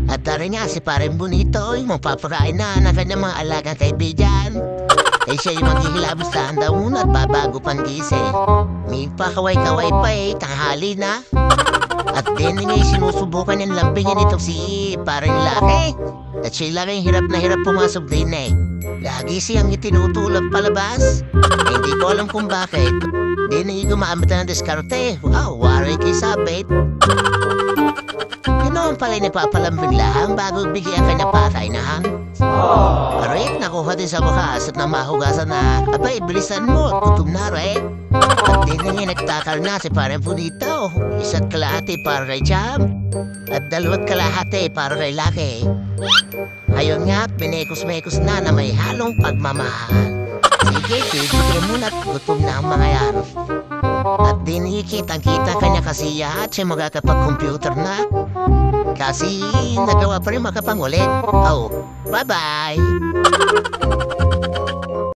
At dari nga si Pareng Bonito, yung magpapakain na ng kanyang mga alagang kaibigan. Siya yung maghihilabos sa handa muna at babago pang gising. May pakaway-kaway pa tanghali na. At din nga sinusubukan niyang lambingin ito si Pareng Laki. At siya lang hirap na hirap pumasok din Lagi siyang itinutulog palabas. Hindi ko alam kung bakit. Di na gumamit ng diskarte. Wow, wari kay sabit. Ganoon pala napapalambing lahang bago bigyan ka na patay na ham. Aray, nakuha din sa bukas at namahugasan na, abay, bilisan mo, gutom na, right? At din nga nagtakal na si Pareng Bonito, isa't kalahati para kay Jam, at dalawat kalahati para kay Laki. Ayun nga, binekos-mekos na may halong pagmamahal. Sige, tigil muna at gutom na ang mga yan. At din kitang-kita kanya kasi at siya magkakapag-computer na. Kasi nagawa pa rin makapangulit. Oh, bye-bye!